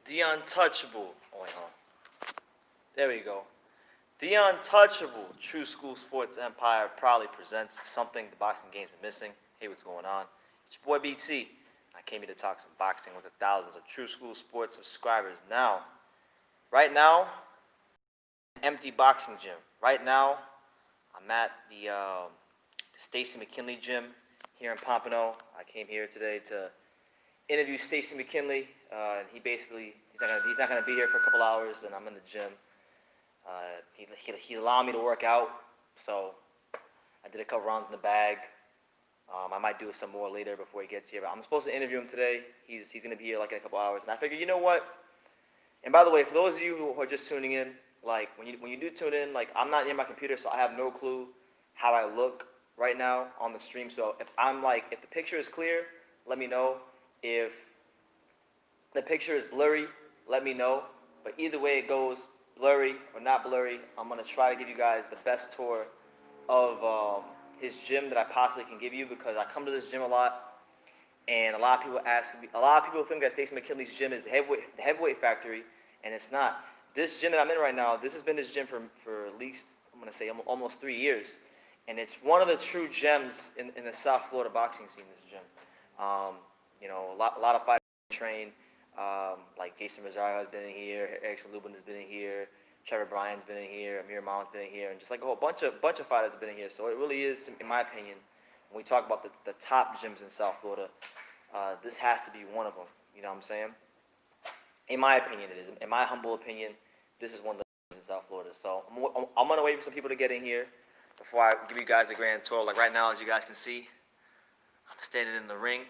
The Untouchable. Oh, wait, hold on. There we go. The Untouchable True School Sports Empire proudly presents something the boxing game's been missing. Hey, what's going on? It's your boy BT. I came here to talk some boxing with the thousands of True School Sports subscribers. Right now, empty boxing gym. Right now, I'm at the Stacey McKinley gym here in Pompano. I came here today to interview Stacey McKinley. And he's not gonna be here for a couple hours, and I'm in the gym. He allowed me to work out, so I did a couple rounds in the bag. I might do some more later before he gets here, but I'm supposed to interview him today. He's gonna be here like in a couple hours, and I figured, you know what? And by the way, for those of you who are just tuning in, like when you do tune in, like I'm not near my computer, so I have no clue how I look right now on the stream. So if the picture is clear, let me know. If the picture is blurry, let me know. But either way it goes, blurry or not blurry, I'm gonna try to give you guys the best tour of his gym that I possibly can give you, because I come to this gym a lot, and a lot of people think that Stacey McKinley's gym is the heavyweight factory, and it's not. This gym that I'm in right now, this has been his gym for at least, I'm gonna say almost 3 years, and it's one of the true gems in the South Florida boxing scene. This gym, you know, a lot of fighters train. Like Jason Rosario has been in here, Erickson Lubin has been in here, Trevor Bryan's been in here, Amir Malin's been in here, and just like a whole bunch of fighters have been in here. So it really is, in my opinion, when we talk about the top gyms in South Florida, this has to be one of them. You know what I'm saying? In my opinion, it is. In my humble opinion, this is one of the gyms in South Florida. So I'm gonna wait for some people to get in here before I give you guys the grand tour. Like right now, as you guys can see, I'm standing in the ring.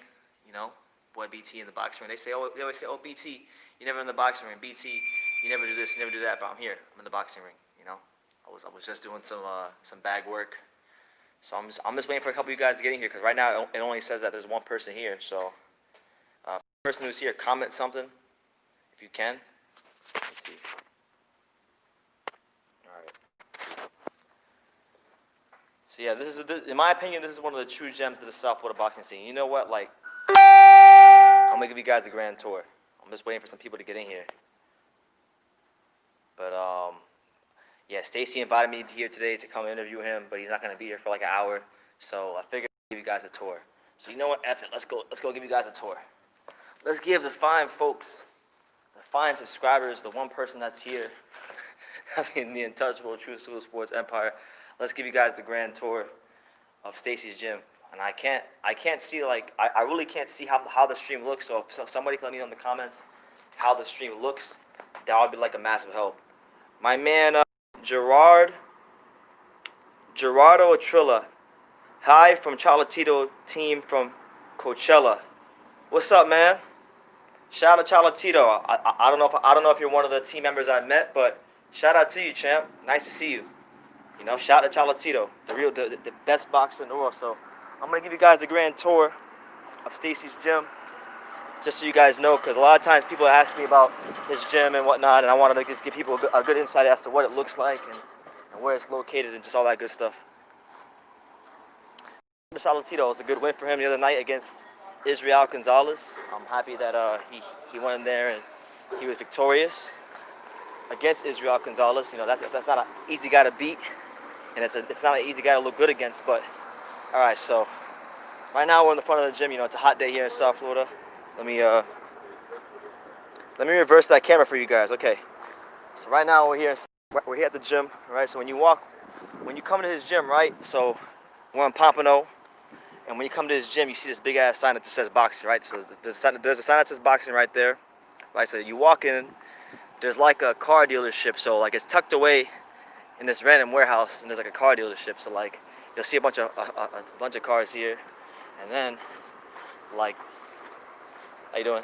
You know, boy BT in the boxing ring. They always say, oh BT, you're never in the boxing ring. BT, you never do this, you never do that. But I'm here. I'm in the boxing ring. You know, I was just doing some bag work. So I'm just waiting for a couple of you guys to get in here, because right now it only says that there's one person here. So person who's here, comment something if you can. Let's see. All right. So yeah, this is, in my opinion, this is one of the true gems of the South Florida boxing scene. You know what? Like, I'm gonna give you guys the grand tour. I'm just waiting for some people to get in here. But yeah, Stacey invited me here today to come interview him, but he's not gonna be here for like an hour. So I figured I'd give you guys a tour. So you know what? F it. Let's go give you guys a tour. Let's give the fine folks, the fine subscribers, the one person that's here, I mean the Untouchable True School Sports Empire. Let's give you guys the grand tour of Stacey's gym. And I can't see, like, I really can't see how the stream looks. So if somebody can let me know in the comments how the stream looks, that would be like a massive help. My man Gerardo Atrilla, hi from Cholatito team from Coachella. What's up, man? Shout out to Cholatito. I don't know if you're one of the team members I met, but shout out to you, champ. Nice to see you. You know, shout out to Cholatito, the best boxer in the world. So I'm gonna give you guys the grand tour of Stacey's gym, just so you guys know, because a lot of times people ask me about his gym and whatnot, and I wanted to just give people a good insight as to what it looks like and where it's located and just all that good stuff. Cholatito, was a good win for him the other night against Israel Gonzalez. I'm happy that he went in there and he was victorious against Israel Gonzalez. You know, that's not an easy guy to beat, and it's not an easy guy to look good against. But all right, so right now we're in the front of the gym. You know, it's a hot day here in South Florida. Let me reverse that camera for you guys. Okay, so right now we're here at the gym, right? So when you come to his gym, right? So we're in Pompano, and when you come to his gym, you see this big ass sign that just says boxing, right? So there's a sign that says boxing right there, right? So you walk in, there's like a car dealership. So like it's tucked away in this random warehouse, and there's like a car dealership. So like you'll see a bunch of cars here, and then like, how you doing?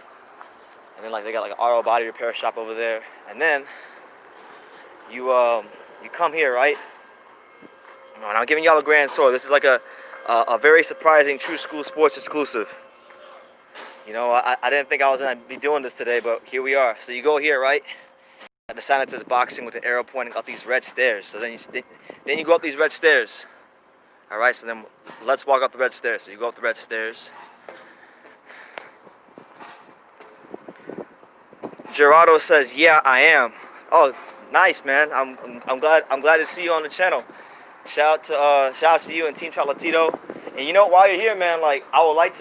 And then like they got like an auto body repair shop over there, and then you come here, right? And I'm giving y'all a grand tour. This is like a very surprising True School Sports exclusive. You know, I didn't think I was gonna be doing this today, but here we are. So you go here, right? And the sign that says boxing with an arrow pointing up these red stairs. So then you go up these red stairs. All right. So then let's walk up the red stairs. So you go up the red stairs. Gerardo says, "Yeah, I am." Oh, nice, man. I'm glad to see you on the channel. Shout out to you and Team Chocolatito. And you know, while you're here, man, like I would like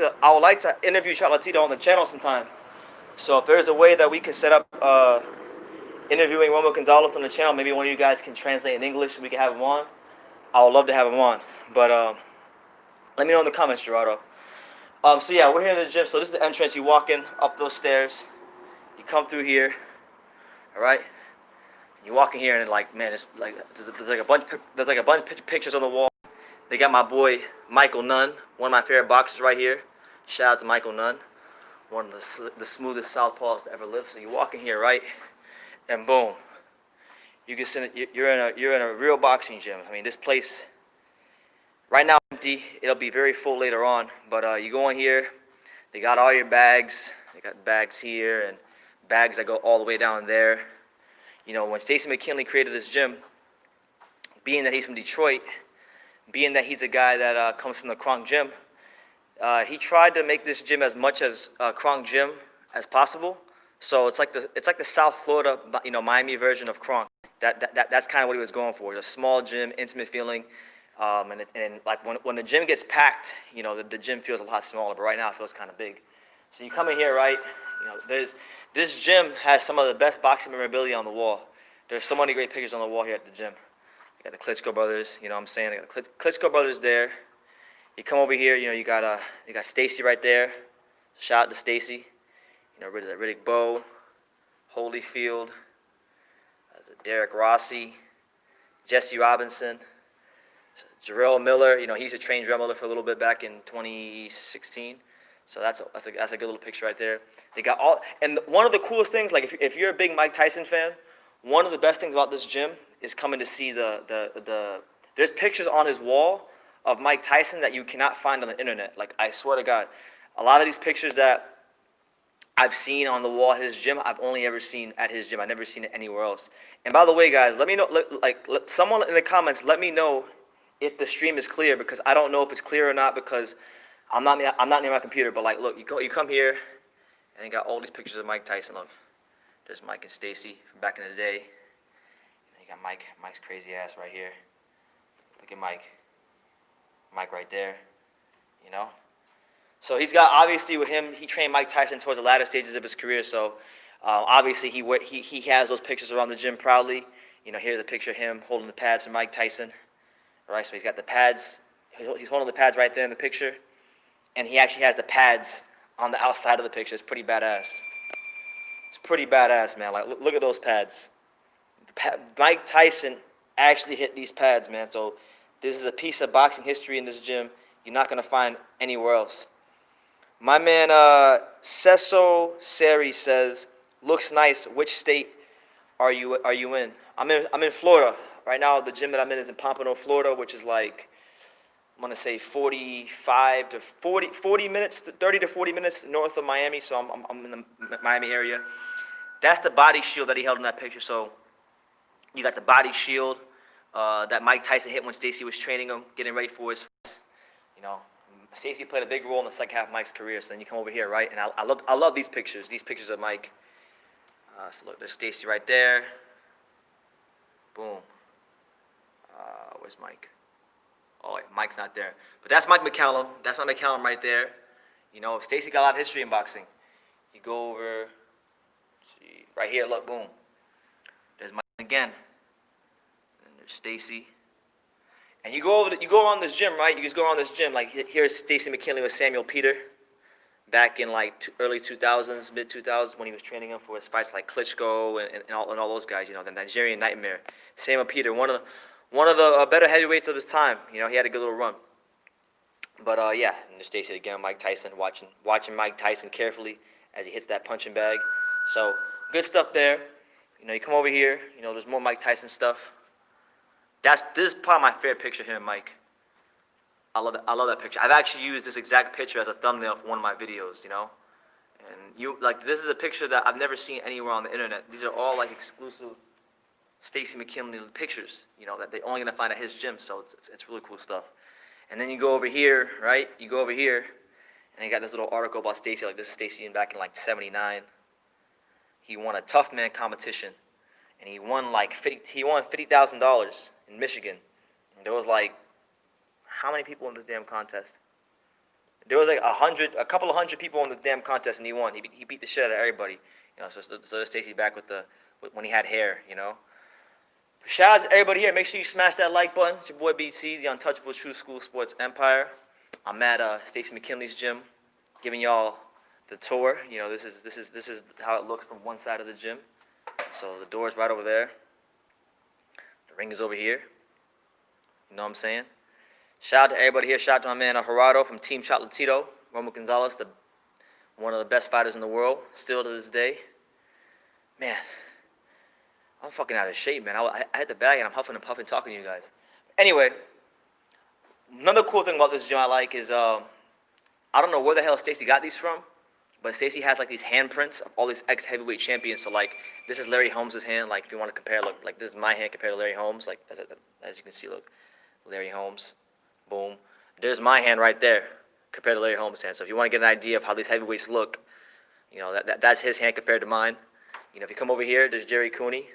to interview Chocolatito on the channel sometime. So if there's a way that we can set up interviewing Romo Gonzalez on the channel, maybe one of you guys can translate in English and we can have him on. I would love to have him on. But let me know in the comments, Gerardo. So yeah, we're here in the gym. So this is the entrance. You walk in up those stairs. You come through here. All right. You walk in here and like, man, it's like there's like a bunch of pictures on the wall. They got my boy Michael Nunn, one of my favorite boxers right here. Shout out to Michael Nunn, one of the smoothest southpaws to ever live. So you walk in here, right, and boom, you get you're in a real boxing gym. I mean, this place right now empty. It'll be very full later on. But you go in here, they got all your bags. They got bags here and bags that go all the way down there. You know, when Stacey Mckinley created this gym, being that he's from Detroit, being that he's a guy that comes from the Kronk Gym, he tried to make this gym as much as Kronk Gym as possible. So it's like the South Florida, you know, Miami version of Kronk. That's kind of what he was going for. A small gym, intimate feeling, and like when the gym gets packed, you know, the gym feels a lot smaller. But right now it feels kind of big. So you come in here, right? You know, this gym has some of the best boxing memorabilia on the wall. There's so many great pictures on the wall here at the gym. You got the Klitschko brothers, you know what I'm saying? They got the Klitschko brothers there. You come over here, you know, you got Stacey right there. Shout out to Stacey. You know, Riddick Bowe, Holyfield, Derek Rossi, Jesse Robinson, Jarrell Miller. You know, he used to train Jarrell Miller for a little bit back in 2016. So that's a good little picture right there. They got all, and one of the coolest things, like if you're a big Mike Tyson fan, one of the best things about this gym is coming to see there's pictures on his wall of Mike Tyson that you cannot find on the internet. Like, I swear to God, a lot of these pictures that I've seen on the wall at his gym, I've only ever seen at his gym. I've never seen it anywhere else. And by the way, guys, let me know, someone in the comments, let me know if the stream is clear, because I don't know if it's clear or not, because I'm not near my computer. But like, look, you come here, and you got all these pictures of Mike Tyson. Look, there's Mike and Stacey from back in the day. And you got Mike's crazy ass right here. Look at Mike right there. You know. So he's got, obviously with him, he trained Mike Tyson towards the latter stages of his career. So obviously he has those pictures around the gym proudly. You know, here's a picture of him holding the pads for Mike Tyson. All right, so he's got the pads. He's holding the pads right there in the picture. And he actually has the pads on the outside of the picture. It's pretty badass. It's pretty badass, man. Like, look at those pads. Mike Tyson actually hit these pads, man. So this is a piece of boxing history in this gym you're not going to find anywhere else. My man Ceso Seri says, "Looks nice. Which state are you in?" I'm in Florida. Right now, the gym that I'm in is in Pompano, Florida, which is like, I'm going to say 45 to 40 minutes, 30 to 40 minutes north of Miami. So I'm in the Miami area. That's the body shield that he held in that picture. So you got the body shield that Mike Tyson hit when Stacey was training him, getting ready for his fight. You know, Stacey played a big role in the second half of Mike's career. So then you come over here, right? And I love these pictures of Mike. So look, there's Stacey right there. Boom. Where's Mike? Oh, wait, Mike's not there. But that's Mike McCallum. That's Mike McCallum right there. You know, Stacey got a lot of history in boxing. You go over, see, right here, look, boom. There's Mike again. And there's Stacey. And you go around this gym, right? You just go around this gym. Like, here's Stacey McKinley with Samuel Peter back in like early 2000s, mid 2000s, when he was training him for his fights like Klitschko and all those guys, you know, the Nigerian Nightmare. Samuel Peter, one of the better heavyweights of his time. You know, he had a good little run. But yeah, and there's Stacey again, Mike Tyson, watching Mike Tyson carefully as he hits that punching bag. So good stuff there. You know, you come over here. You know, there's more Mike Tyson stuff. This is probably my favorite picture of him, Mike. I love that picture. I've actually used this exact picture as a thumbnail for one of my videos. You know, and this is a picture that I've never seen anywhere on the internet. These are all like exclusive Stacey McKinley pictures, you know, that they're only gonna find at his gym. So it's really cool stuff. And then you go over here, right? You go over here, and you got this little article about Stacey. Like, this is Stacey back in like '79. he won a tough man competition, and he won $50,000 in Michigan. And there was like, how many people in this damn contest? There was like a couple of hundred people in the damn contest, and he won. He beat the shit out of everybody. So Stacey back when he had hair. Shout out to everybody here. Make sure you smash that like button. It's your boy BC, the Untouchable True School Sports Empire. I'm at Stacey Mckinley's gym, giving y'all the tour. This is how it looks from one side of the gym. So the door is right over there. The ring is over here. You know what I'm saying? Shout out to everybody here. Shout out to my man Gerardo from Team Chocolatito. Romo Gonzalez, one of the best fighters in the world, still to this day. Man, I'm fucking out of shape, man. I hit the bag and I'm huffing and puffing talking to you guys. Anyway, another cool thing about this gym I like is, I don't know where the hell Stacey got these from, but Stacey has like these handprints of all these ex-heavyweight champions. So like, this is Larry Holmes' hand. Like, if you want to compare, look, like this is my hand compared to Larry Holmes. Like, as you can see, look, Larry Holmes, boom. There's my hand right there compared to Larry Holmes' hand. So if you want to get an idea of how these heavyweights look, that's his hand compared to mine. If you come over here, there's Jerry Cooney.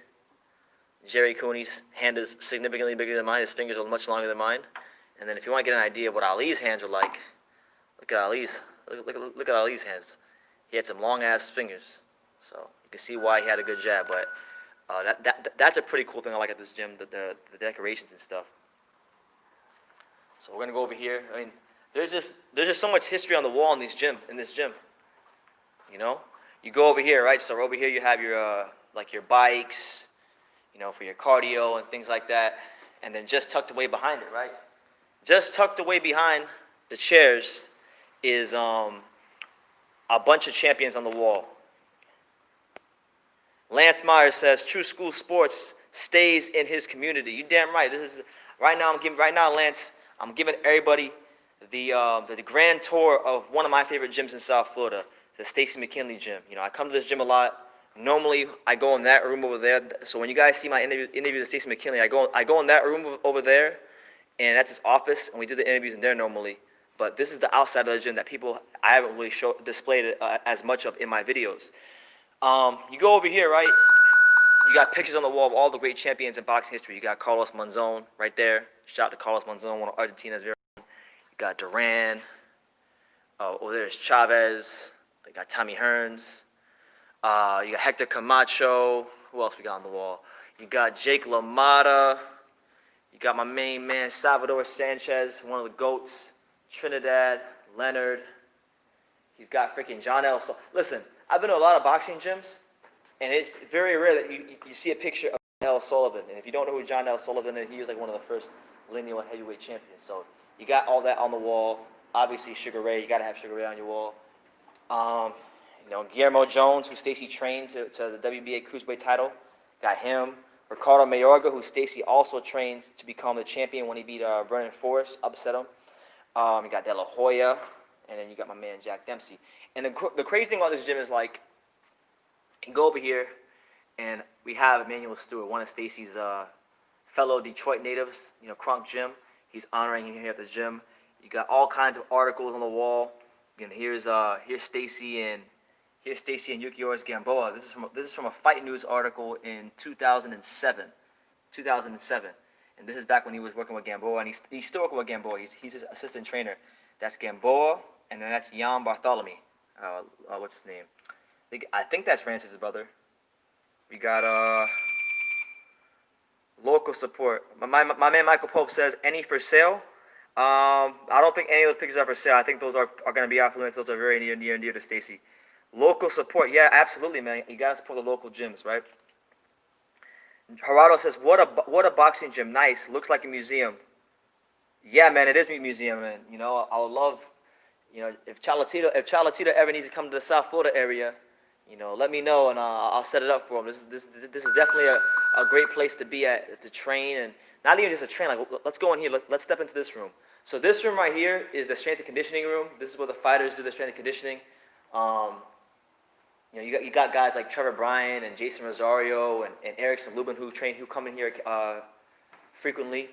Jerry Cooney's hand is significantly bigger than mine. His fingers are much longer than mine. And then if you want to get an idea of what Ali's hands are like, look at Ali's. Look at Ali's hands. He had some long ass fingers, so you can see why he had a good jab. But that's a pretty cool thing I like at this gym, the decorations and stuff. So we're gonna go over here. I mean, there's just so much history on the wall in this gym. You go over here, right? So over here you have your your bikes, for your cardio and things like that. And then just tucked away behind it, right? Just tucked away behind the chairs is a bunch of champions on the wall. Lance Myers says True School Sports stays in his community. You damn right. Right now, Lance, I'm giving everybody the grand tour of one of my favorite gyms in South Florida, the Stacey Mckinley gym. I come to this gym a lot. Normally, I go in that room over there. So when you guys see my interview with Stacey Mckinley, I go in that room over there, and that's his office, and we do the interviews in there normally. But this is the outside of the gym that I haven't really displayed it, as much of in my videos. You go over here, right? You got pictures on the wall of all the great champions in boxing history. You got Carlos Monzon right there. Shout out to Carlos Monzon, one of Argentina's very own. You got Duran. Over there's Chavez. You got Tommy Hearns. You got Hector Camacho. Who else we got on the wall? You got Jake LaMotta. You got my main man, Salvador Sanchez, one of the GOATs. Trinidad, Leonard. He's got freaking John L. Listen, I've been to a lot of boxing gyms, and it's very rare that you see a picture of L. Sullivan. And if you don't know who John L. Sullivan is, he was like one of the first lineal heavyweight champions. So you got all that on the wall. Obviously, Sugar Ray. You got to have Sugar Ray on your wall. Guillermo Jones, who Stacey trained to the WBA Cruiserweight title. Got him. Ricardo Mayorga, who Stacey also trains to become the champion when he beat Vernon Forrest, upset him. You got De La Hoya, and then you got my man Jack Dempsey. And the crazy thing about this gym is, like, you go over here, and we have Emmanuel Stewart, one of Stacey's fellow Detroit natives, Kronk Gym. He's honoring him here at the gym. You got all kinds of articles on the wall. Here's Stacey and Yukiyoris Gamboa. This is from a Fight News article in 2007. And this is back when he was working with Gamboa, and he's still working with Gamboa. He's his assistant trainer. That's Gamboa, and then that's Jan Bartholomew. What's his name? I think that's Francis' brother. We got local support. My man Michael Pope says, any for sale? I don't think any of those pictures are for sale. I think those are going to be off limits. Those are very near to Stacey. Local support, yeah, absolutely, man. You got to support the local gyms, right? Gerardo says, what a boxing gym. Nice. Looks like a museum. Yeah, man, it is a museum, man. I would love, if Chocolatito ever needs to come to the South Florida area, let me know, and I'll set it up for him. This is definitely a great place to be at, to train, and not even just to train. Like, let's go in here. Let's step into this room. So this room right here is the strength and conditioning room. This is where the fighters do the strength and conditioning. You got guys like Trevor Bryan and Jason Rosario and Erickson Lubin who come in here frequently.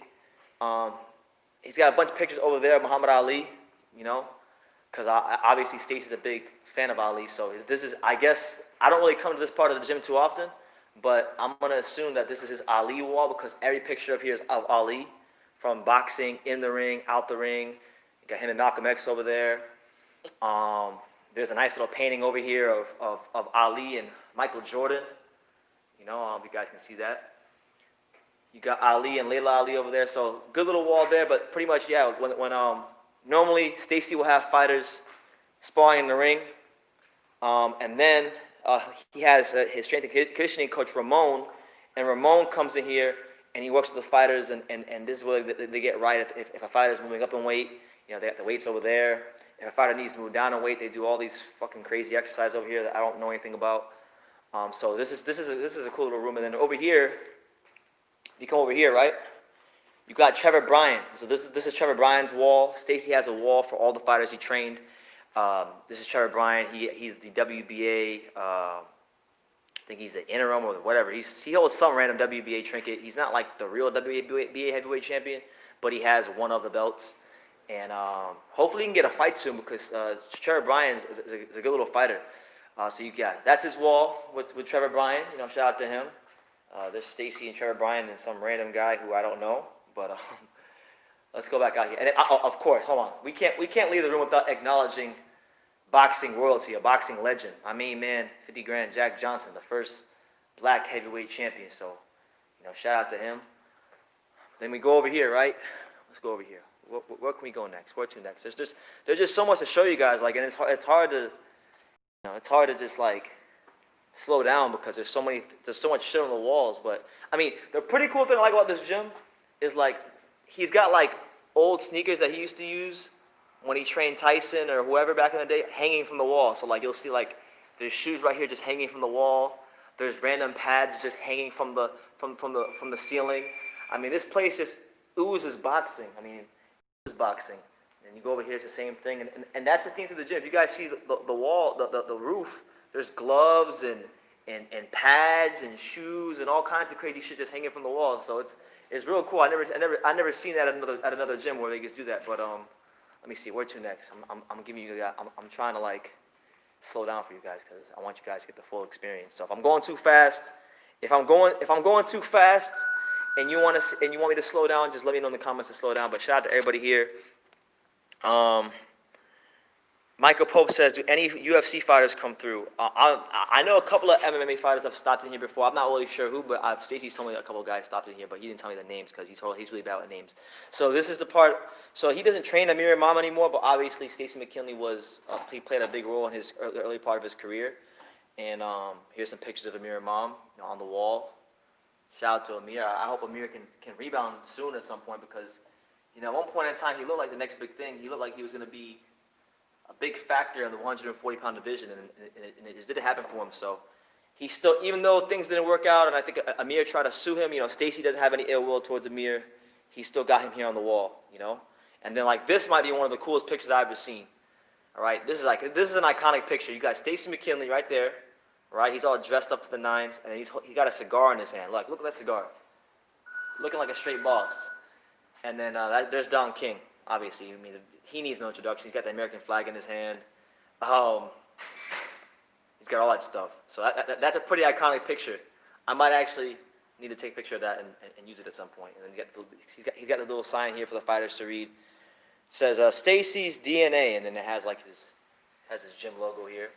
He's got a bunch of pictures over there of Muhammad Ali, because obviously Stacey's a big fan of Ali. So this is, I guess, I don't really come to this part of the gym too often, but I'm going to assume that this is his Ali wall because every picture of here is of Ali, from boxing, in the ring, out the ring. You got him and Malcolm X over there. There's a nice little painting over here of Ali and Michael Jordan. You know, you guys can see that. You got Ali and Layla Ali over there. So good little wall there, but pretty much, yeah, when normally Stacey will have fighters sparring in the ring. And then he has his strength and conditioning coach, Ramon. And Ramon comes in here and he works with the fighters. And this is where they get right. If a fighter's moving up in weight, you know, they got the weights over there. If a fighter needs to move down in weight, they do all these fucking crazy exercises over here that I don't know anything about. So this is a cool little room. And then over here, if you come over here, right, you got Trevor Bryan. So this is Trevor Bryan's wall. Stacey has a wall for all the fighters he trained. This is Trevor Bryan. He's the WBA. I think he's the interim or whatever. He holds some random WBA trinket. He's not like the real WBA heavyweight champion, but he has one of the belts. And hopefully he can get a fight soon because Trevor Bryan is a good little fighter. So you got that's his wall with Trevor Bryan. You know, shout out to him. There's Stacey and Trevor Bryan and some random guy who I don't know. But let's go back out here. And then, of course, hold on. We can't leave the room without acknowledging boxing royalty, a boxing legend. I mean, man, 50 grand, Jack Johnson, the first black heavyweight champion. So, you know, shout out to him. Then we go over here, right? Let's go over here. Where can we go next? Where to next? There's just so much to show you guys. Like, and it's hard to, you know, it's hard to just like slow down because there's so much shit on the walls. But I mean, the pretty cool thing I like about this gym is like he's got like old sneakers that he used to use when he trained Tyson or whoever back in the day hanging from the wall. So like you'll see like there's shoes right here just hanging from the wall. There's random pads just hanging from the ceiling. I mean, this place just oozes boxing. I mean, boxing. And you go over here, it's the same thing. And that's the thing through the gym. If you guys see the wall, the roof, there's gloves and pads and shoes and all kinds of crazy shit just hanging from the wall. So it's real cool. I never seen that at another gym where they just do that. But let me see, where to next? I'm giving you guys. I'm trying to like slow down for you guys because I want you guys to get the full experience. So if I'm going too fast, if I'm going too fast, and you want me to slow down, just let me know in the comments to slow down. But shout out to everybody here. Michael Pope says, do any UFC fighters come through? I know a couple of MMA fighters have stopped in here before. I'm not really sure who, but Stacey told me a couple of guys stopped in here, but he didn't tell me the names because he's really bad with names. So this is the part. So he doesn't train Amir Imam anymore, but obviously Stacey McKinley he played a big role in his early part of his career. And here's some pictures of Amir Imam, you know, on the wall. Shout out to Amir. I hope Amir can rebound soon at some point because, you know, at one point in time, he looked like the next big thing. He looked like he was going to be a big factor in the 140-pound division, and it just didn't happen for him. So he still, even though things didn't work out, and I think Amir tried to sue him, you know, Stacey doesn't have any ill will towards Amir. He still got him here on the wall, you know. And then, like, this might be one of the coolest pictures I've ever seen. All right, this is an iconic picture. You got Stacey McKinley right there. Right, he's all dressed up to the nines, and he got a cigar in his hand. Look at that cigar, looking like a straight boss. And then there's Don King. Obviously, I mean, he needs no introduction. He's got the American flag in his hand. He's got all that stuff. So that's a pretty iconic picture. I might actually need to take a picture of that and use it at some point. And then he's got the little sign here for the fighters to read. It says Stacey's DNA, and then it has like his gym logo here.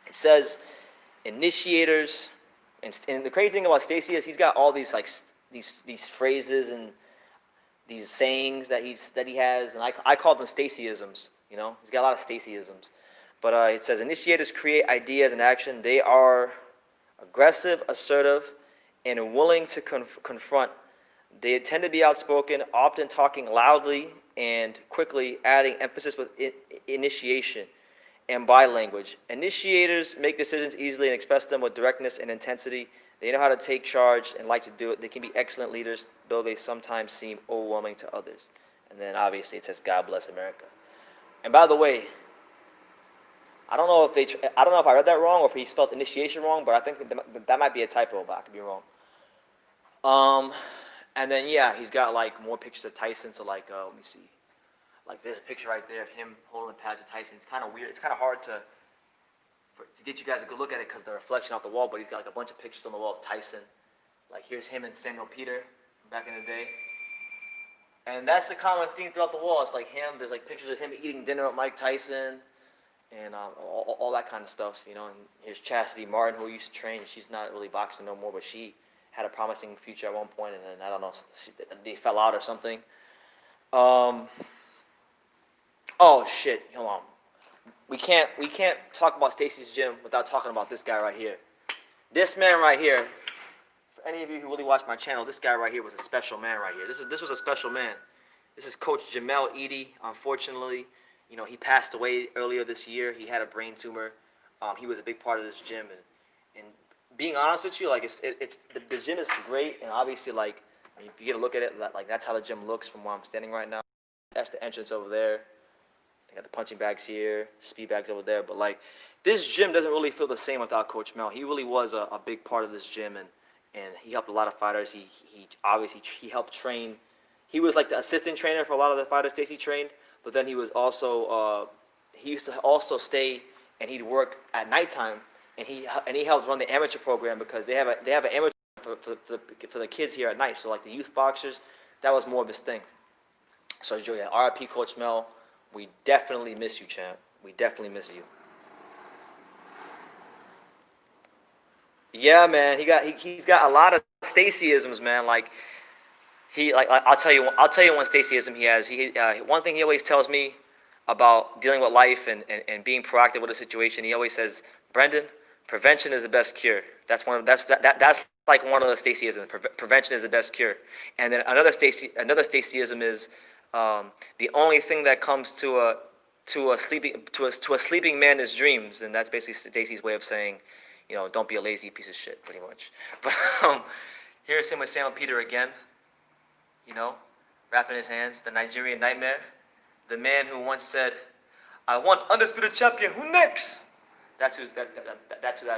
It says initiators, and the crazy thing about Stacey is he's got all these like these phrases and these sayings that he has, and I call them Staceyisms. You know, he's got a lot of Staceyisms. But it says initiators create ideas and action. They are aggressive, assertive, and willing to confront. They tend to be outspoken, often talking loudly and quickly, adding emphasis with initiation and by language. Initiators make decisions easily and express them with directness and intensity. They know how to take charge and like to do it. They can be excellent leaders, though they sometimes seem overwhelming to others. And then obviously it says, God bless America. And by the way, I don't know if I read that wrong or if he spelled initiation wrong, but I think that might be a typo, but I could be wrong. And then, yeah, he's got like more pictures of Tyson. So like, let me see. Like there's a picture right there of him holding the pads of Tyson. It's kind of weird. It's kind of hard to to get you guys a good look at it because the reflection off the wall. But he's got like a bunch of pictures on the wall of Tyson. Like here's him and Samuel Peter from back in the day. And that's the common theme throughout the wall. It's like him. There's like pictures of him eating dinner with Mike Tyson, and all that kind of stuff, you know. And here's Chastity Martin, who used to train. She's not really boxing no more, but she had a promising future at one point, and then I don't know, they fell out or something. Oh shit! Hold on. We can't talk about Stacey's gym without talking about this guy right here. This man right here. For any of you who really watch my channel, this guy right here was a special man right here. This was a special man. This is Coach Jamel Edie. Unfortunately, you know, he passed away earlier this year. He had a brain tumor. He was a big part of this gym, and being honest with you, like the gym is great, and obviously, like, I mean, if you get a look at it, like that's how the gym looks from where I'm standing right now. That's the entrance over there. They got the punching bags here, speed bags over there. But like, this gym doesn't really feel the same without Coach Mel. He really was a big part of this gym, and he helped a lot of fighters. He obviously helped train. He was like the assistant trainer for a lot of the fighters Stacey trained, but then he was also he used to also stay and he'd work at nighttime, and he helped run the amateur program because they have an amateur for the kids here at night. So like the youth boxers, that was more of his thing. So yeah, RIP Coach Mel. We definitely miss you, champ. We definitely miss you. Yeah, man. He's got a lot of Staceyisms, man. Like I'll tell you one Staceyism he has. One thing he always tells me about dealing with life and being proactive with a situation. He always says, Brendan, prevention is the best cure. That's like one of the Staceyisms. Prevention is the best cure. And then another Staceyism is the only thing that comes to a sleeping man is dreams, and that's basically Stacey's way of saying, you know, don't be a lazy piece of shit, pretty much. But here's him with Samuel Peter again, you know, wrapping his hands, the Nigerian Nightmare, the man who once said, I want undisputed champion, who next? That's who that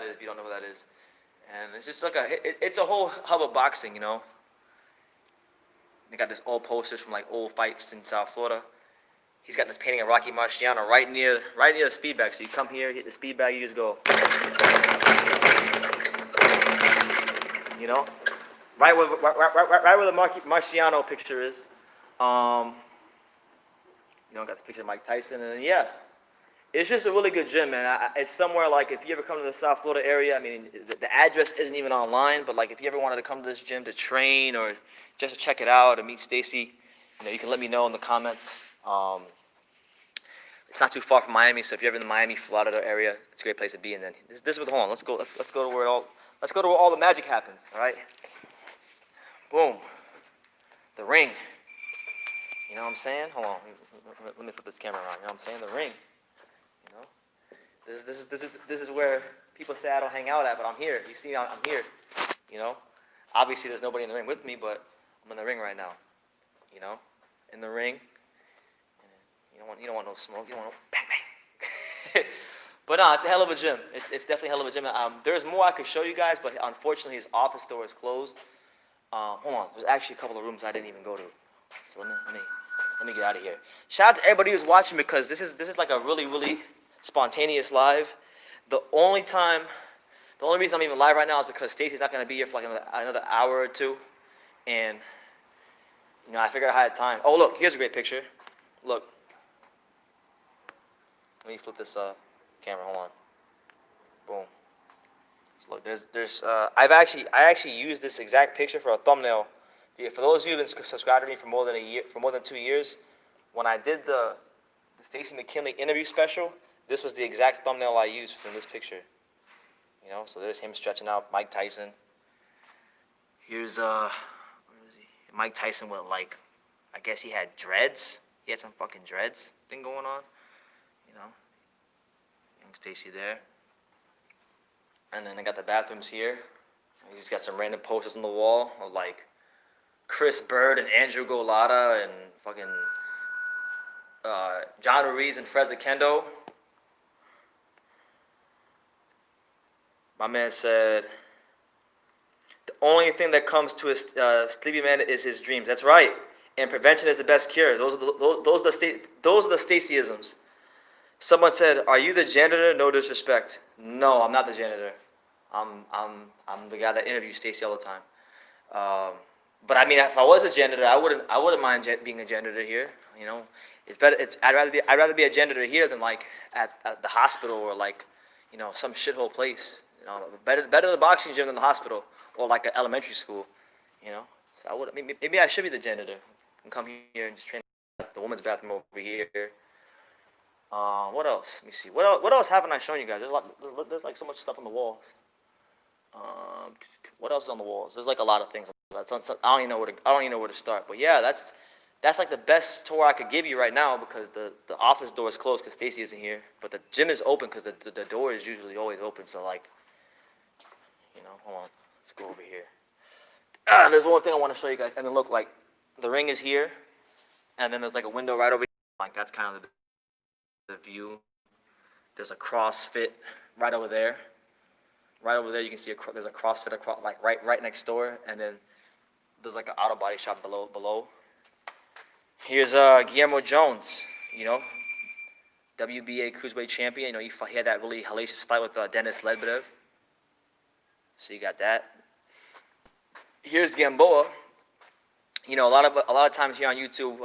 is, if you don't know who that is. And it's just like it's a whole hub of boxing, you know. They got this old posters from like old fights in South Florida. He's got this painting of Rocky Marciano right near the speed bag. So you come here, hit the speed bag, you just go, you know, right where the Marciano picture is. You know, got the picture of Mike Tyson, and yeah, it's just a really good gym, man. It's somewhere like if you ever come to the South Florida area. I mean, the address isn't even online, but like if you ever wanted to come to this gym to train or just to check it out or meet Stacey, you know, you can let me know in the comments. It's not too far from Miami, so if you're ever in the Miami, Florida area, it's a great place to be. And then this is hold on, let's go to where all the magic happens. All right, boom, the ring. You know what I'm saying? Hold on, let me flip this camera around. You know what I'm saying? The ring. You know, this is where people say I don't hang out at, but I'm here. You see, I'm here. You know, obviously there's nobody in the ring with me, but I'm in the ring right now. You know, in the ring. You don't want no smoke. You don't want no bang bang. But no, it's a hell of a gym. It's definitely a hell of a gym. There's more I could show you guys, but unfortunately his office door is closed. Hold on. There's actually a couple of rooms I didn't even go to. So let me get out of here. Shout out to everybody who's watching, because this is like a really spontaneous live. The only reason I'm even live right now is because Stacey's not going to be here for like another hour or two, and you know, I figured I had time. Oh look, here's a great picture. Look. Let me flip this camera. Hold on. Boom. So look, there's I actually used this exact picture for a thumbnail. For those of you who've been subscribed to me for more than 2 years, when I did the Stacey McKinley interview special, this was the exact thumbnail I used from this picture. You know, so there's him stretching out Mike Tyson. Here's where is he? Mike Tyson with, like, I guess he had dreads. He had some fucking dreads thing going on. You know, young Stacey there. And then I got the bathrooms here. He's got some random posters on the wall of like Chris Bird and Andrew Golota and fucking John Ruiz and Freza Kendo. My man said, the only thing that comes to a sleepy man is his dreams. That's right. And prevention is the best cure. Those are the Staceyisms. Someone said, "Are you the janitor?" No disrespect. No, I'm not the janitor. I'm the guy that interviews Stacey all the time. Um, but I mean, if I was a janitor, I wouldn't mind being a janitor here. You know, it's better. I'd rather be a janitor here than like at the hospital or like, some shithole place. Better the boxing gym than the hospital or like an elementary school. You know, so I would maybe I should be the janitor and come here and just train the women's bathroom over here. What else? Let me see. What else haven't I shown you guys? There's like so much stuff on the walls. What else is on the walls? There's like a lot of things. I don't even know where to start. But yeah, that's like the best tour I could give you right now because the office door is closed because Stacey isn't here. But the gym is open because the door is usually always open. So like, hold on. Let's go over here. There's one thing I want to show you guys. And then look, like, the ring is here, and then there's like a window right over here. Like that's kind of the view. There's a CrossFit right over there. Right over there, you can see there's a CrossFit like right next door, and then there's like an auto body shop below. Here's Guillermo Jones, WBA cruiserweight champion. He had that really hellacious fight with Dennis Ledbedev. So you got that. Here's Gamboa. A lot of times here on YouTube,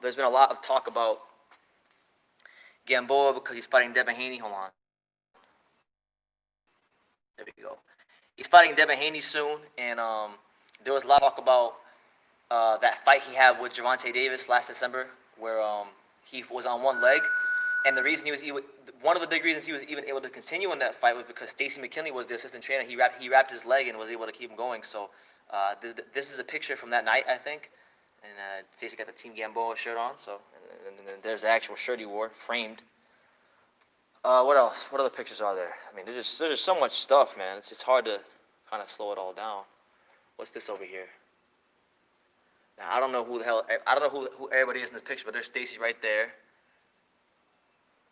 there's been a lot of talk about Gamboa because he's fighting Devin Haney. Hold on. There we go. He's fighting Devin Haney soon, and there was a lot of talk about that fight he had with Gervonta Davis last December, where he was on one leg, and the reason one of the big reasons he was even able to continue in that fight was because Stacey Mckinley was the assistant trainer. He wrapped his leg and was able to keep him going. So this is a picture from that night, I think, and Stacey got the Team Gamboa shirt on. So and there's the actual shirt he wore, framed. What else? What other pictures are there? I mean, there's just so much stuff, man. It's hard to kind of slow it all down. What's this over here? Now, I don't know who everybody is in this picture, but there's Stacey right there.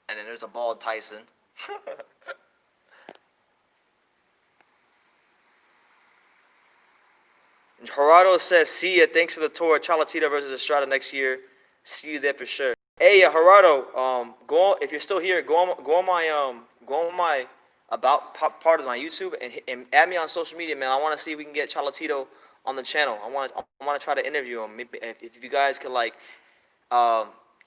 And then there's a bald Tyson. Gerardo says, "See ya. Thanks for the tour. Cholatito versus Estrada next year. See you there for sure." Hey, Gerardo, if you're still here, go on my about part of my YouTube and add me on social media, man. I want to see if we can get Cholatito on the channel. I want to try to interview him. Maybe if you guys could like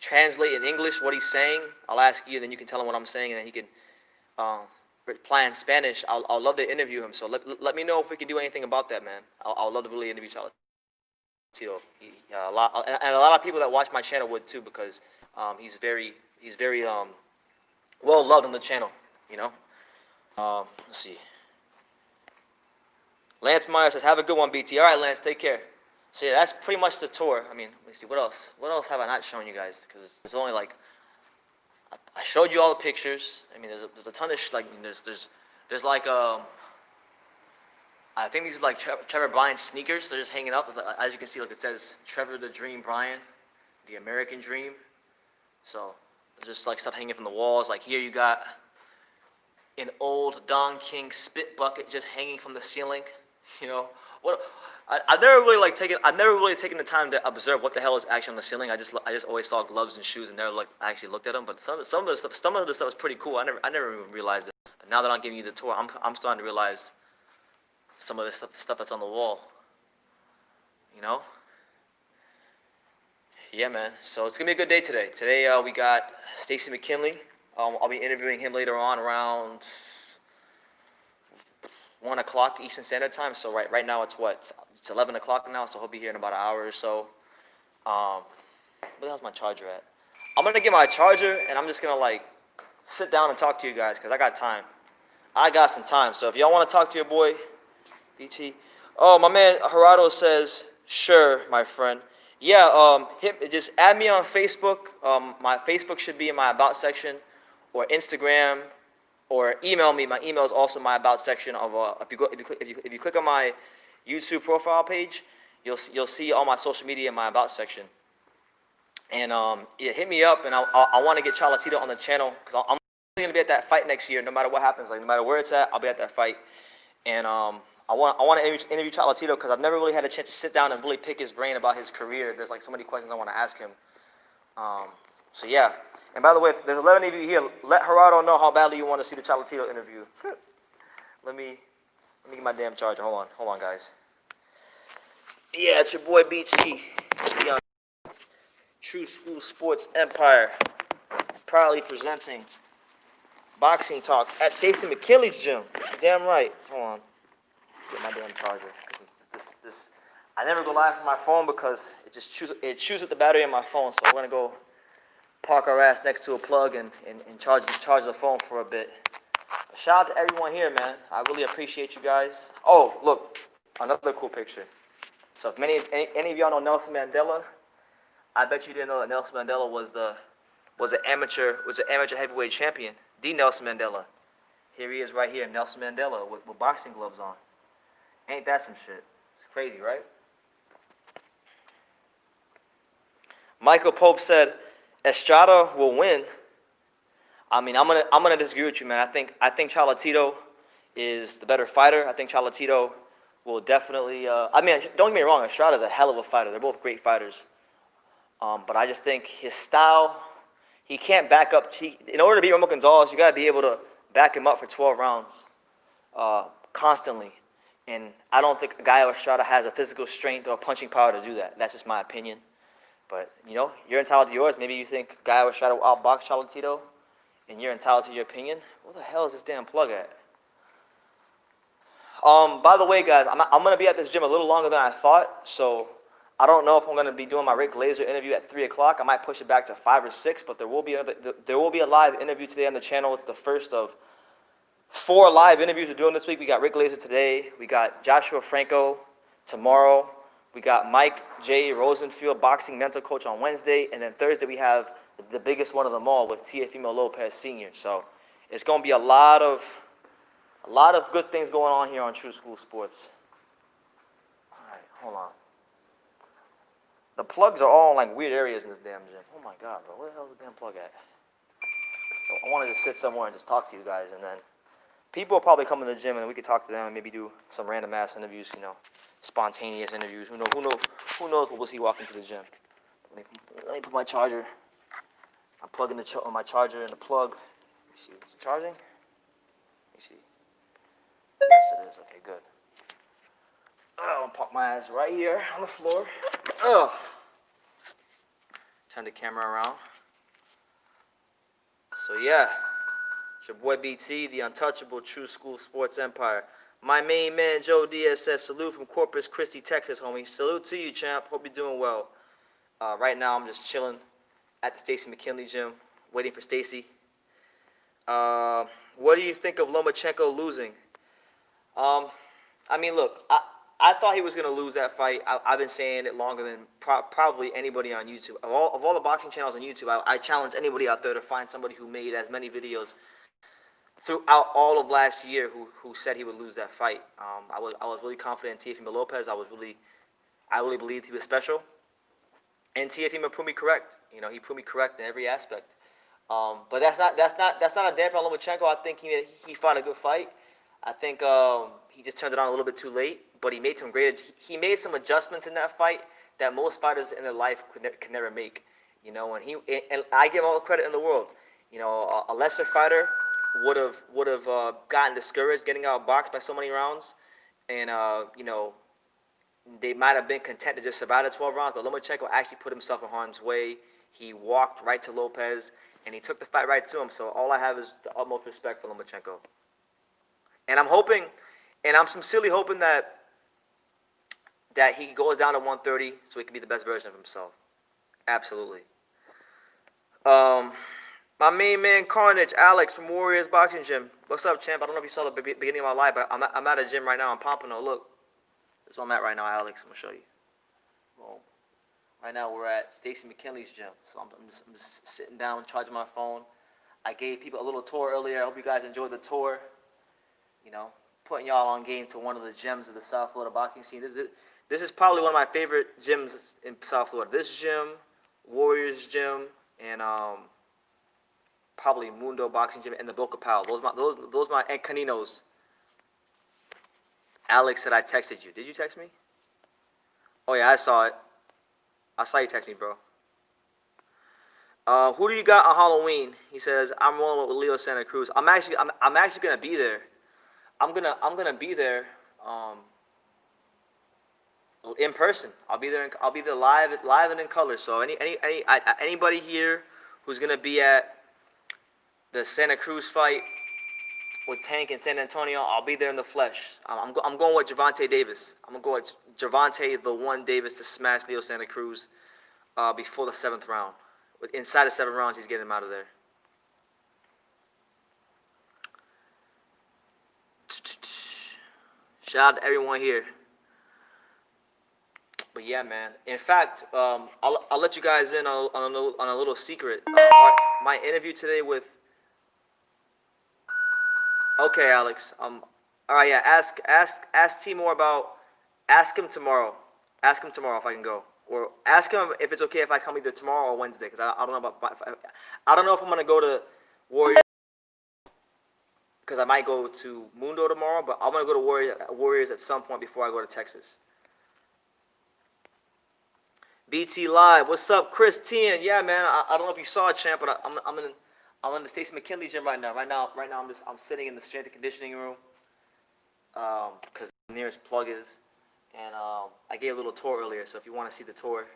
translate in English what he's saying, I'll ask you, then you can tell him what I'm saying, and then he can reply in Spanish. I'll love to interview him. So let me know if we can do anything about that, man. I'll love to really interview Cholatito. A lot of people that watch my channel would too, because he's very well loved on the channel. Let's see. Lance Meyer says, "Have a good one, BT." All right, Lance, take care. So yeah, that's pretty much the tour. I mean, let me see, what else? What else have I not shown you guys? Because it's only like I showed you all the pictures. I mean, there's a ton of there's like I think these are like Trevor Bryan's sneakers. They're just hanging up. As you can see, like it says Trevor the Dream Bryan, the American Dream. So there's just like stuff hanging from the walls. Like here you got an old Don King spit bucket just hanging from the ceiling. What? I've never really taken the time to observe what the hell is actually on the ceiling. I just always saw gloves and shoes and never actually looked at them. But some of the stuff is pretty cool. I never even realized it. But now that I'm giving you the tour, I'm starting to realize some of the stuff that's on the wall. Yeah, man. So it's gonna be a good day today. Today we got Stacey Mckinley. I'll be interviewing him later on around 1 o'clock Eastern Standard Time. So right now it's 11 o'clock now. So he'll be here in about an hour or so. Where the hell's my charger at? I'm gonna get my charger and I'm just gonna like sit down and talk to you guys because I got time. I got some time. So if y'all want to talk to your boy, BT. Oh, my man Gerardo says, "Sure, my friend." Yeah, just add me on Facebook. My Facebook should be in my About section, or Instagram, or email me. My email is also my About section. If you click on my YouTube profile page, you'll see all my social media in my About section. And yeah, hit me up, and I want to get Cholatito on the channel because I'm gonna be at that fight next year. No matter what happens, like no matter where it's at, I'll be at that fight. And I want to interview Cholatito because I've never really had a chance to sit down and really pick his brain about his career. There's like so many questions I want to ask him. So yeah, And by the way, if there's 11 of you here. Let Gerardo know how badly you want to see the Cholatito interview. Let me get my damn charger. Hold on, guys. Yeah, it's your boy BT. The True School Sports Empire, proudly presenting boxing talk at Stacey Mckinley's gym. Damn right. Hold on. Get my damn charger. This I never go live from my phone because it chews up the battery in my phone. So we're gonna go park our ass next to a plug and charge the phone for a bit. Shout out to everyone here, man. I really appreciate you guys. Oh, look, another cool picture. So if any of y'all know Nelson Mandela, I bet you didn't know that Nelson Mandela was an amateur heavyweight champion. The Nelson Mandela. Here he is right here, Nelson Mandela with boxing gloves on. Ain't that some shit? It's crazy, right? Michael Pope said Estrada will win. I mean, I'm gonna disagree with you, man. I think Cholatito is the better fighter. I think Cholatito will definitely. I mean, don't get me wrong. Estrada's a hell of a fighter. They're both great fighters. But I just think his style, he can't back up. In order to beat Ramon Gonzalez, you gotta be able to back him up for 12 rounds, constantly. And I don't think Guillermo Estrada has a physical strength or punching power to do that. That's just my opinion. But you're entitled to yours. Maybe you think Guillermo Estrada will outbox Cholatito, and you're entitled to your opinion. Where the hell is this damn plug at? By the way, guys, I'm gonna be at this gym a little longer than I thought, so I don't know if I'm gonna be doing my Rick Glazer interview at 3 o'clock. I might push it back to 5 or 6, but there will be a live interview today on the channel. It's the first of 4 live interviews we're doing this week. We got Rick Glazer today. We got Joshua Franco tomorrow. We got Mike J. Rosenfield, boxing mental coach, on Wednesday, and then Thursday we have the biggest one of them all with Teofimo Lopez Sr. So it's gonna be a lot of good things going on here on True School Sports. All right, hold on. The plugs are all in like weird areas in this damn gym. Oh my God, bro, where the hell is the damn plug at? So I wanted to sit somewhere and just talk to you guys, and then people will probably come in the gym and we could talk to them and maybe do some random ass interviews, spontaneous interviews. Who knows what we'll see walking to the gym. Let me put my charger. I'm plugging my charger in the plug. Let me see, is it charging? Let me see. Yes, it is. Okay, good. Oh, I'm park my ass right here on the floor. Oh. Turn the camera around. So yeah, it's your boy BT, the untouchable True School Sports Empire. My main man Joe Diaz says salute from Corpus Christi, Texas, homie. Salute to you, champ. Hope you're doing well. Right now I'm just chilling at the Stacey Mckinley gym, waiting for Stacey. What do you think of Lomachenko losing? I mean, look, I thought he was going to lose that fight. I've been saying it longer than probably anybody on YouTube. Of all the boxing channels on YouTube, I challenge anybody out there to find somebody who made as many videos throughout all of last year who said he would lose that fight. I was really confident in Teofimo Lopez. I really believed he was special. And Teofimo proved me correct. He proved me correct in every aspect. But that's not a damper on Lomachenko. I think he fought a good fight. I think he just turned it on a little bit too late. But he made some adjustments in that fight that most fighters in their life could never make. And I give all the credit in the world. A lesser fighter would have gotten discouraged getting outboxed by so many rounds, and they might have been content to just survive the 12 rounds. But Lomachenko actually put himself in harm's way. He walked right to Lopez, and he took the fight right to him. So all I have is the utmost respect for Lomachenko. And I'm sincerely hoping that he goes down to 130 so he can be the best version of himself. Absolutely. My main man Carnage, Alex from Warriors Boxing Gym. What's up, champ? I don't know if you saw the beginning of my live, but I'm at a gym right now in Pompano. Look, this is where I'm at right now, Alex. I'm going to show you. Well, right now we're at Stacey Mckinley's gym. So I'm just sitting down, charging my phone. I gave people a little tour earlier. I hope you guys enjoyed the tour. Putting y'all on game to one of the gems of the South Florida boxing scene. This is probably one of my favorite gyms in South Florida. This gym, Warriors Gym, and probably Mundo Boxing Gym, and the Boca Pal. And Caninos. Alex said I texted you. Did you text me? Oh yeah, I saw it. I saw you text me, bro. Who do you got on Halloween? He says, I'm rolling with Leo Santa Cruz. I'm actually gonna be there. I'm gonna be there in person. I'll be there. I'll be there live and in color. So anybody here who's gonna be at the Santa Cruz fight with Tank in San Antonio, I'll be there in the flesh. I'm going with Gervonta Davis. I'm gonna go with Gervonta the One Davis to smash Leo Santa Cruz before the 7th round. Inside of 7 rounds, he's getting him out of there. Shout out to everyone here. But yeah, man. In fact, I'll let you guys in on a little secret. My interview today with. Okay, Alex. All right, yeah. Ask Timur about. Ask him tomorrow. Ask him tomorrow if I can go, or ask him if it's okay if I come either tomorrow or Wednesday. Because I don't know I don't know if I'm gonna go to Warriors. Because I might go to Mundo tomorrow, but I'm gonna go to Warriors at some point before I go to Texas. BT Live, what's up, Chris Tien? Yeah, man. I don't know if you saw it, champ, but I'm in the Stacey Mckinley gym right now. Right now, I'm sitting in the strength and conditioning room, because the nearest plug is, and I gave a little tour earlier. So if you want to see the tour,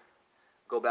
go back.